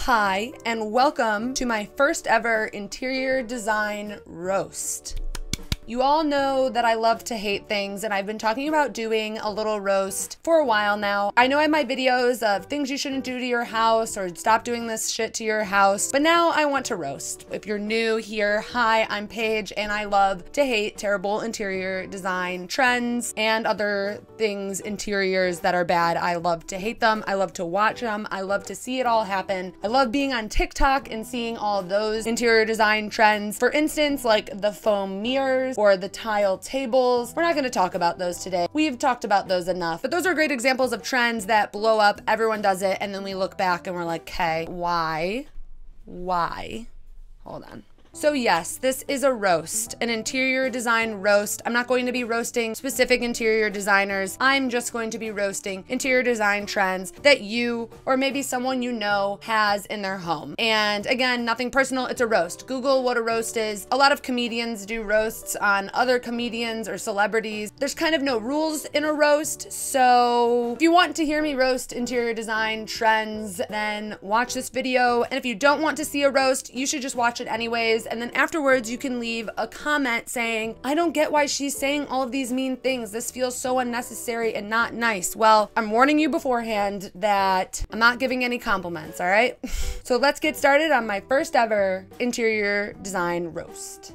Hi, and welcome to my first ever interior design roast. You all know that I love to hate things, and I've been talking about doing a little roast for a while now. I know I have my videos of things you shouldn't do to your house or stop doing this shit to your house, but now I want to roast. If you're new here, hi, I'm Paige, and I love to hate terrible interior design trends and other things, interiors that are bad. I love to hate them. I love to watch them. I love to see it all happen. I love being on TikTok and seeing all of those interior design trends. For instance, like the foam mirrors or the tile tables. We're not going to talk about those today. We've talked about those enough, but those are great examples of trends that blow up. Everyone does it, and then we look back and we're like, okay, why? Hold on. So yes, this is a roast, an interior design roast. I'm not going to be roasting specific interior designers. I'm just going to be roasting interior design trends that you or maybe someone you know has in their home. And again, nothing personal, it's a roast. Google what a roast is. A lot of comedians do roasts on other comedians or celebrities. There's kind of no rules in a roast, so if you want to hear me roast interior design trends, then watch this video. And if you don't want to see a roast, you should just watch it anyways. And then afterwards you can leave a comment saying, I don't get why she's saying all of these mean things. This feels so unnecessary and not nice. Well, I'm warning you beforehand that I'm not giving any compliments, all right? So let's get started on my first ever interior design roast.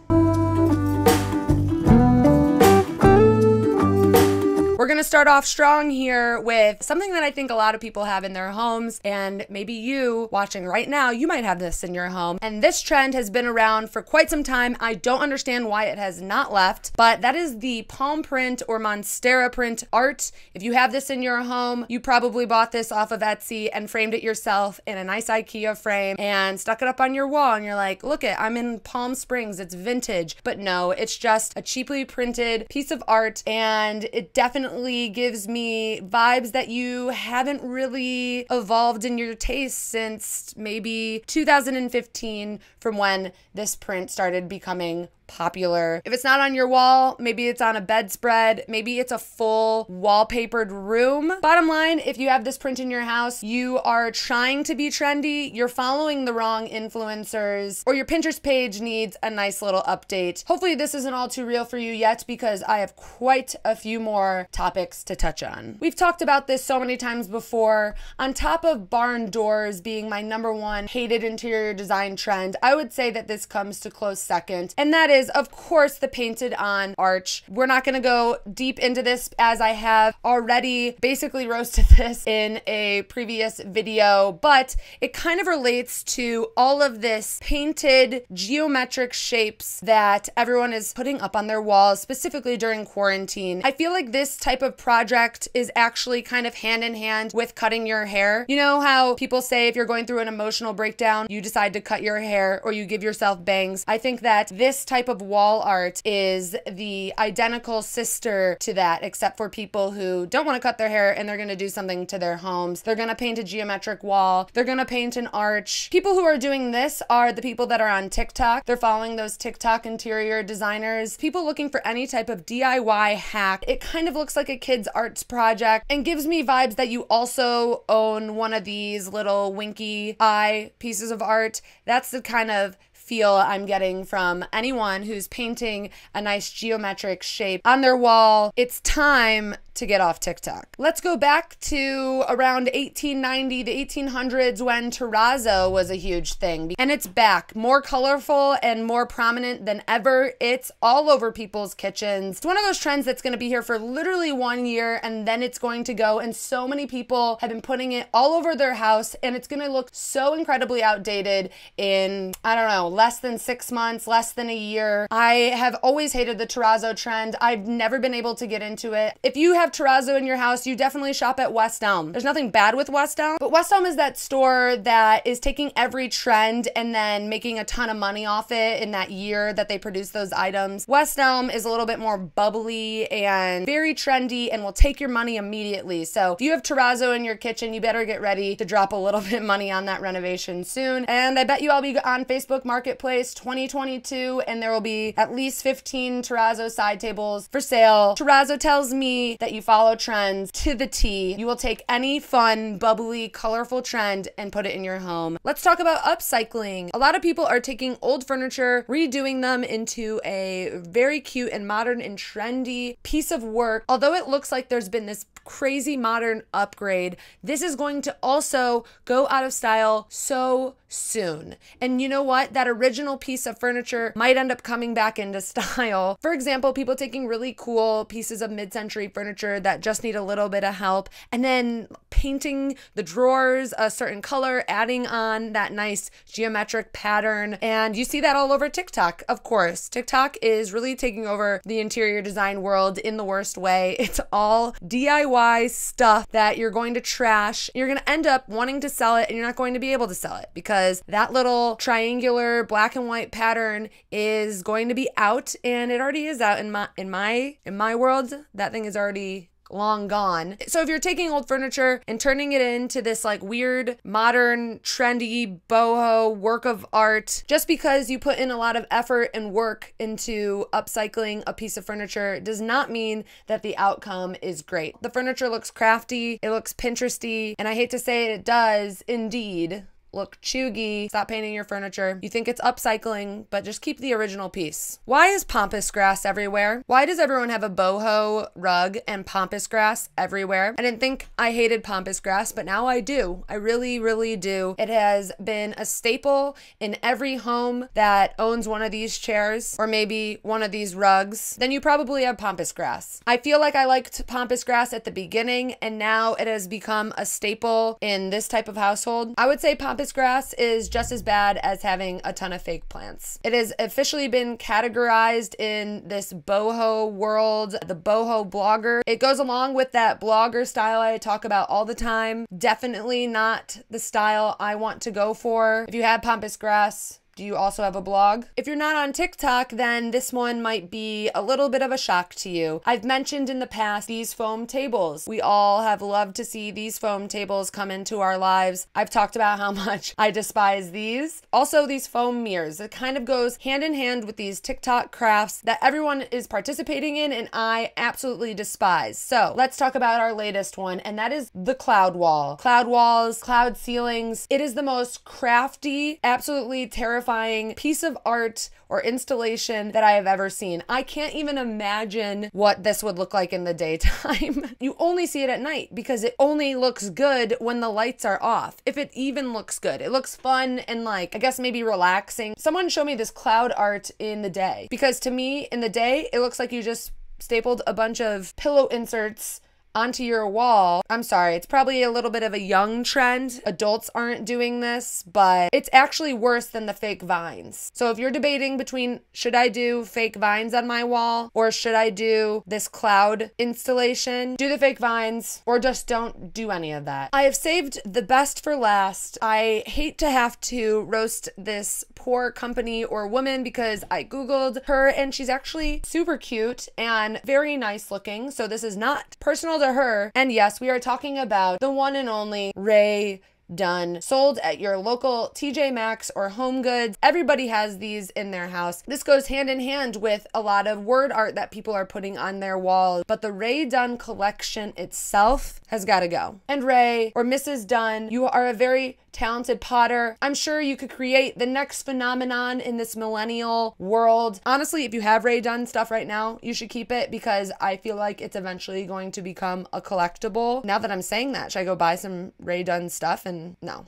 We're gonna start off strong here with something that I think a lot of people have in their homes, and maybe you watching right now, you might have this in your home. And this trend has been around for quite some time. I don't understand why it has not left, but that is the palm print or monstera print art. If you have this in your home, you probably bought this off of Etsy and framed it yourself in a nice IKEA frame and stuck it up on your wall, and you're like, look it, I'm in Palm Springs, it's vintage. But no, it's just a cheaply printed piece of art, and it definitely gives me vibes that you haven't really evolved in your taste since maybe 2015, from when this print started becoming popular. If it's not on your wall, maybe it's on a bedspread, maybe it's a full wallpapered room. Bottom line, if you have this print in your house, you are trying to be trendy, you're following the wrong influencers, or your Pinterest page needs a nice little update. Hopefully this isn't all too real for you yet, because I have quite a few more topics to touch on. We've talked about this so many times before. On top of barn doors being my #1 hated interior design trend, I would say that this comes to close second, and that is, of course, the painted on arch. We're not gonna go deep into this, as I have already basically roasted this in a previous video, but it kind of relates to all of this painted geometric shapes that everyone is putting up on their walls, specifically during quarantine. I feel like this type of project is actually kind of hand in hand with cutting your hair. You know how people say if you're going through an emotional breakdown, you decide to cut your hair or you give yourself bangs? I think that this type of wall art is the identical sister to that, except for people who don't want to cut their hair and they're going to do something to their homes. They're going to paint a geometric wall. They're going to paint an arch. People who are doing this are the people that are on TikTok. They're following those TikTok interior designers. People looking for any type of DIY hack. It kind of looks like a kid's arts project and gives me vibes that you also own one of these little winky eye pieces of art. That's the kind of feel I'm getting from anyone who's painting a nice geometric shape on their wall. It's time to get off TikTok. Let's go back to around 1890 to 1800s when terrazzo was a huge thing, and it's back, more colorful and more prominent than ever. It's all over people's kitchens. It's one of those trends that's going to be here for literally 1 year, and then it's going to go, and so many people have been putting it all over their house, and it's going to look so incredibly outdated in, I don't know, less than 6 months, less than a year. I have always hated the terrazzo trend. I've never been able to get into it. If you have terrazzo in your house, you definitely shop at West Elm. There's nothing bad with West Elm, but West Elm is that store that is taking every trend and then making a ton of money off it in that year that they produce those items. West Elm is a little bit more bubbly and very trendy and will take your money immediately. So if you have terrazzo in your kitchen, you better get ready to drop a little bit of money on that renovation soon. And I bet you I'll be on Facebook Marketplace Marketplace 2022, and there will be at least 15 Terrazzo side tables for sale. Terrazzo tells me that you follow trends to the T. You will take any fun, bubbly, colorful trend and put it in your home. Let's talk about upcycling. A lot of people are taking old furniture, redoing them into a very cute and modern and trendy piece of work. Although it looks like there's been this crazy modern upgrade, this is going to also go out of style so soon. And you know what? That original piece of furniture might end up coming back into style. For example, people taking really cool pieces of mid-century furniture that just need a little bit of help and then painting the drawers a certain color, adding on that nice geometric pattern. And you see that all over TikTok, of course. TikTok is really taking over the interior design world in the worst way. It's all DIY stuff that you're going to trash. You're going to end up wanting to sell it and you're not going to be able to sell it because that little triangular black and white pattern is going to be out, and it already is out in my world. That thing is already long gone. So if you're taking old furniture and turning it into this like weird, modern, trendy, boho work of art, just because you put in a lot of effort and work into upcycling a piece of furniture does not mean that the outcome is great. The furniture looks crafty, it looks Pinteresty, and I hate to say it does indeed look chuggy. Stop painting your furniture. You think it's upcycling, but just keep the original piece. Why is pompous grass everywhere? Why does everyone have a boho rug and pompous grass everywhere? I didn't think I hated pompous grass, but now I do. I really, really do. It has been a staple in every home that owns one of these chairs or maybe one of these rugs. Then you probably have pompous grass. I feel like I liked pompous grass at the beginning, and now it has become a staple in this type of household. I would say pompous grass is just as bad as having a ton of fake plants. It has officially been categorized in this boho world, the boho blogger. It goes along with that blogger style I talk about all the time. Definitely not the style I want to go for. If you have pompous grass, do you also have a blog? If you're not on TikTok, then this one might be a little bit of a shock to you. I've mentioned in the past these foam tables. We all have loved to see these foam tables come into our lives. I've talked about how much I despise these. Also, these foam mirrors. It kind of goes hand in hand with these TikTok crafts that everyone is participating in and I absolutely despise. So let's talk about our latest one, and that is the cloud wall. Cloud walls, cloud ceilings. It is the most crafty, absolutely terrifying piece of art or installation that I have ever seen. I can't even imagine what this would look like in the daytime. You only see it at night because it only looks good when the lights are off. If it even looks good. It looks fun and like, I guess maybe relaxing. Someone show me this cloud art in the day, because to me in the day, it looks like you just stapled a bunch of pillow inserts onto your wall. I'm sorry, it's probably a little bit of a young trend. Adults aren't doing this, but it's actually worse than the fake vines. So if you're debating between should I do fake vines on my wall or should I do this cloud installation, do the fake vines or just don't do any of that. I have saved the best for last. I hate to have to roast this poor company or woman because I Googled her and she's actually super cute and very nice looking. So this is not personal to her. And yes, we are talking about the one and only Rae Dunn, sold at your local TJ Maxx or Home Goods. Everybody has these in their house. This goes hand in hand with a lot of word art that people are putting on their walls, but the Rae Dunn collection itself has got to go. And Rae or Mrs. Dunn, you are a very talented potter. I'm sure you could create the next phenomenon in this millennial world. Honestly, if you have Rae Dunn stuff right now, you should keep it because I feel like it's eventually going to become a collectible. Now that I'm saying that, should I go buy some Rae Dunn stuff? And no.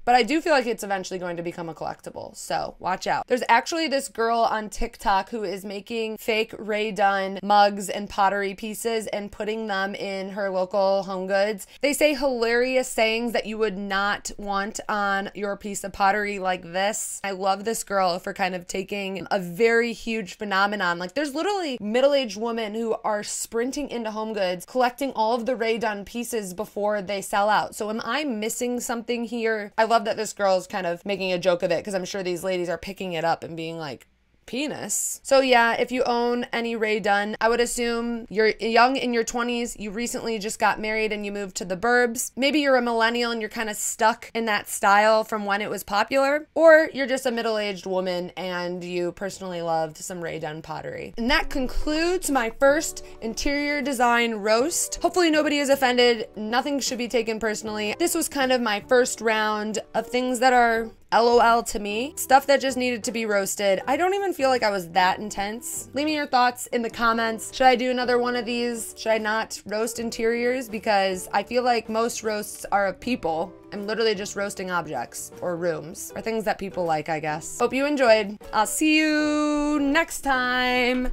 But I do feel like it's eventually going to become a collectible, so watch out. There's actually this girl on TikTok who is making fake Rae Dunn mugs and pottery pieces and putting them in her local Home Goods. They say hilarious sayings that you would not want on your piece of pottery like this. I love this girl for kind of taking a very huge phenomenon. Like there's literally middle-aged women who are sprinting into Home Goods collecting all of the Rae Dunn pieces before they sell out. So am I missing something here? I love that this girl is kind of making a joke of it because I'm sure these ladies are picking it up and being like, penis. So yeah, if you own any Ray Dunn, I would assume you're young in your 20s, you recently just got married and you moved to the burbs. Maybe you're a millennial and you're kind of stuck in that style from when it was popular, or you're just a middle-aged woman and you personally loved some Ray Dunn pottery. And that concludes my first interior design roast. Hopefully nobody is offended. Nothing should be taken personally. This was kind of my first round of things that are LOL to me, stuff that just needed to be roasted. I don't even feel like I was that intense. Leave me your thoughts in the comments. Should I do another one of these? Should I not roast interiors? Because I feel like most roasts are of people. I'm literally just roasting objects or rooms or things that people like, I guess. Hope you enjoyed. I'll see you next time.